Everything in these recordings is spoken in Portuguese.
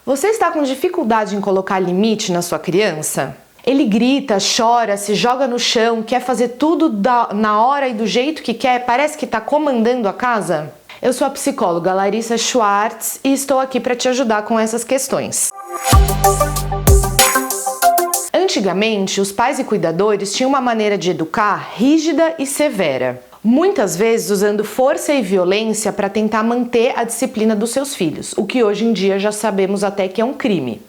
Você está com dificuldade em colocar limite na sua criança? Ele grita, chora, se joga no chão, quer fazer tudo na hora e do jeito que quer, parece que está comandando a casa? Eu sou a psicóloga Larissa Schwartz e estou aqui para te ajudar com essas questões. Antigamente, os pais e cuidadores tinham uma maneira de educar rígida e severa, muitas vezes usando força e violência para tentar manter a disciplina dos seus filhos, o que hoje em dia já sabemos até que é um crime.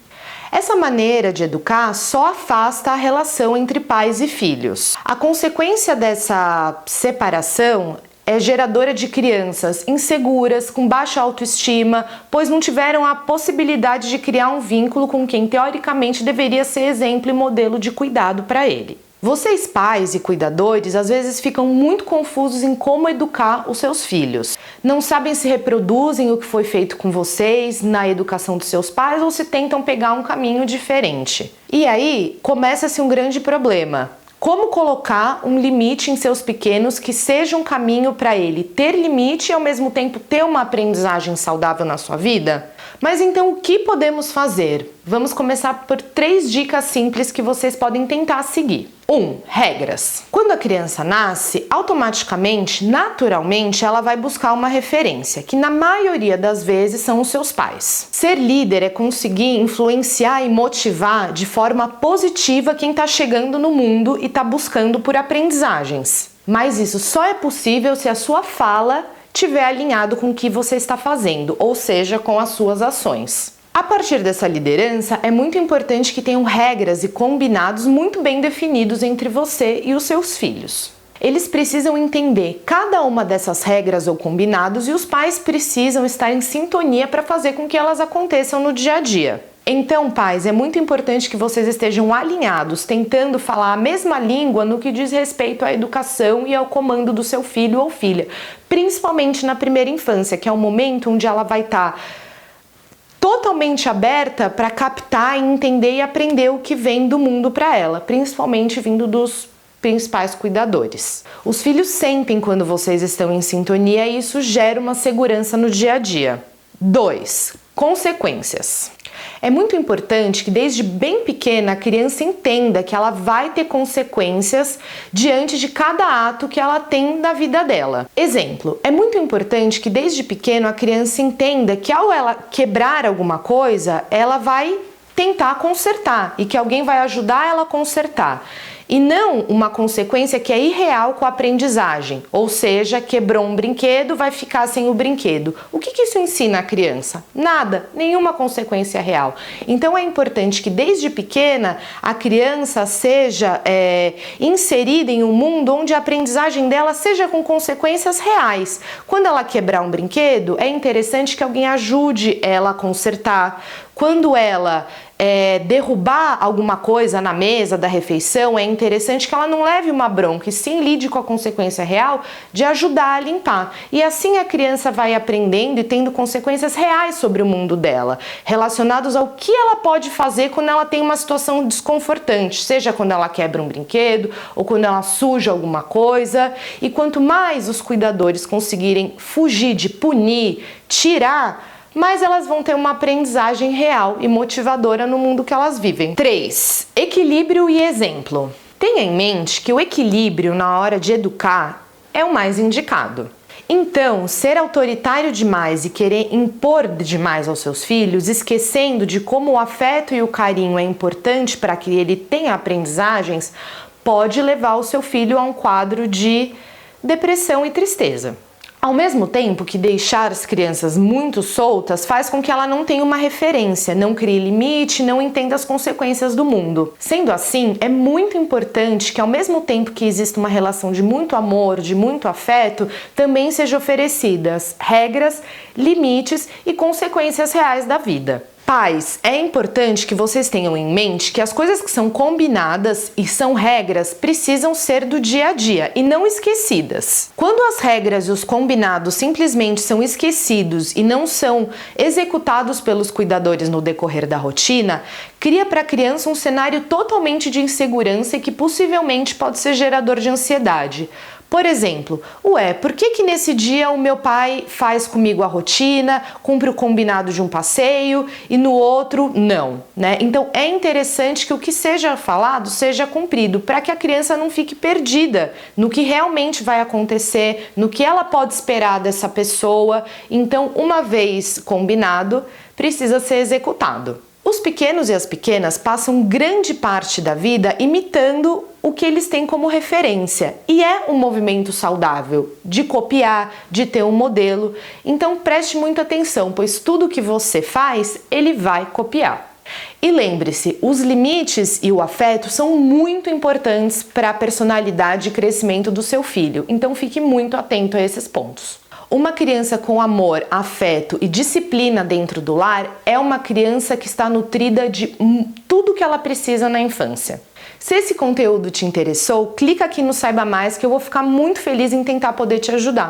Essa maneira de educar só afasta a relação entre pais e filhos. A consequência dessa separação é geradora de crianças inseguras, com baixa autoestima, pois não tiveram a possibilidade de criar um vínculo com quem teoricamente deveria ser exemplo e modelo de cuidado para ele. Vocês, pais e cuidadores, às vezes ficam muito confusos em como educar os seus filhos. Não sabem se reproduzem o que foi feito com vocês na educação dos seus pais ou se tentam pegar um caminho diferente. E aí começa-se um grande problema. Como colocar um limite em seus pequenos que seja um caminho para ele ter limite e ao mesmo tempo ter uma aprendizagem saudável na sua vida? Mas então o que podemos fazer? Vamos começar por 3 dicas simples que vocês podem tentar seguir. 1. Regras. Quando a criança nasce, automaticamente, naturalmente, ela vai buscar uma referência, que na maioria das vezes são os seus pais. Ser líder é conseguir influenciar e motivar de forma positiva quem está chegando no mundo e está buscando por aprendizagens. Mas isso só é possível se a sua fala estiver alinhado com o que você está fazendo, ou seja, com as suas ações. A partir dessa liderança, é muito importante que tenham regras e combinados muito bem definidos entre você e os seus filhos. Eles precisam entender cada uma dessas regras ou combinados e os pais precisam estar em sintonia para fazer com que elas aconteçam no dia a dia. Então, pais, é muito importante que vocês estejam alinhados, tentando falar a mesma língua no que diz respeito à educação e ao comando do seu filho ou filha, principalmente na primeira infância, que é o momento onde ela vai estar totalmente aberta para captar, entender e aprender o que vem do mundo para ela, principalmente vindo dos principais cuidadores. Os filhos sentem quando vocês estão em sintonia e isso gera uma segurança no dia a dia. 2. Consequências. É muito importante que desde bem pequena a criança entenda que ela vai ter consequências diante de cada ato que ela tem na vida dela. Exemplo, é muito importante que desde pequeno a criança entenda que ao ela quebrar alguma coisa, ela vai tentar consertar e que alguém vai ajudar ela a consertar. E não uma consequência que é irreal com a aprendizagem, ou seja, quebrou um brinquedo, vai ficar sem o brinquedo. O que isso ensina a criança? Nada, nenhuma consequência real. Então é importante que desde pequena a criança seja inserida em um mundo onde a aprendizagem dela seja com consequências reais. Quando ela quebrar um brinquedo, é interessante que alguém ajude ela a consertar. Quando ela derrubar alguma coisa na mesa da refeição, é interessante que ela não leve uma bronca e sim lide com a consequência real de ajudar a limpar. E assim a criança vai aprendendo e tendo consequências reais sobre o mundo dela, relacionados ao que ela pode fazer quando ela tem uma situação desconfortante, seja quando ela quebra um brinquedo ou quando ela suja alguma coisa. E quanto mais os cuidadores conseguirem fugir de punir, tirar, mas elas vão ter uma aprendizagem real e motivadora no mundo que elas vivem. 3. Equilíbrio e exemplo. Tenha em mente que o equilíbrio na hora de educar é o mais indicado. Então, ser autoritário demais e querer impor demais aos seus filhos, esquecendo de como o afeto e o carinho é importante para que ele tenha aprendizagens, pode levar o seu filho a um quadro de depressão e tristeza. Ao mesmo tempo que deixar as crianças muito soltas faz com que ela não tenha uma referência, não crie limite, não entenda as consequências do mundo. Sendo assim, é muito importante que ao mesmo tempo que exista uma relação de muito amor, de muito afeto, também sejam oferecidas regras, limites e consequências reais da vida. Pais, é importante que vocês tenham em mente que as coisas que são combinadas e são regras precisam ser do dia a dia e não esquecidas. Quando as regras e os combinados simplesmente são esquecidos e não são executados pelos cuidadores no decorrer da rotina, cria para a criança um cenário totalmente de insegurança e que possivelmente pode ser gerador de ansiedade. Por exemplo, por que nesse dia o meu pai faz comigo a rotina, cumpre o combinado de um passeio e no outro não, né? Então é interessante que o que seja falado seja cumprido, para que a criança não fique perdida no que realmente vai acontecer, no que ela pode esperar dessa pessoa. Então, uma vez combinado, precisa ser executado. Os pequenos e as pequenas passam grande parte da vida imitando o que eles têm como referência, e é um movimento saudável de copiar, de ter um modelo. Então preste muita atenção, pois tudo que você faz, ele vai copiar. E lembre-se, os limites e o afeto são muito importantes para a personalidade e crescimento do seu filho, então fique muito atento a esses pontos. Uma criança com amor, afeto e disciplina dentro do lar é uma criança que está nutrida de tudo que ela precisa na infância. Se esse conteúdo te interessou, clica aqui no Saiba Mais que eu vou ficar muito feliz em tentar poder te ajudar.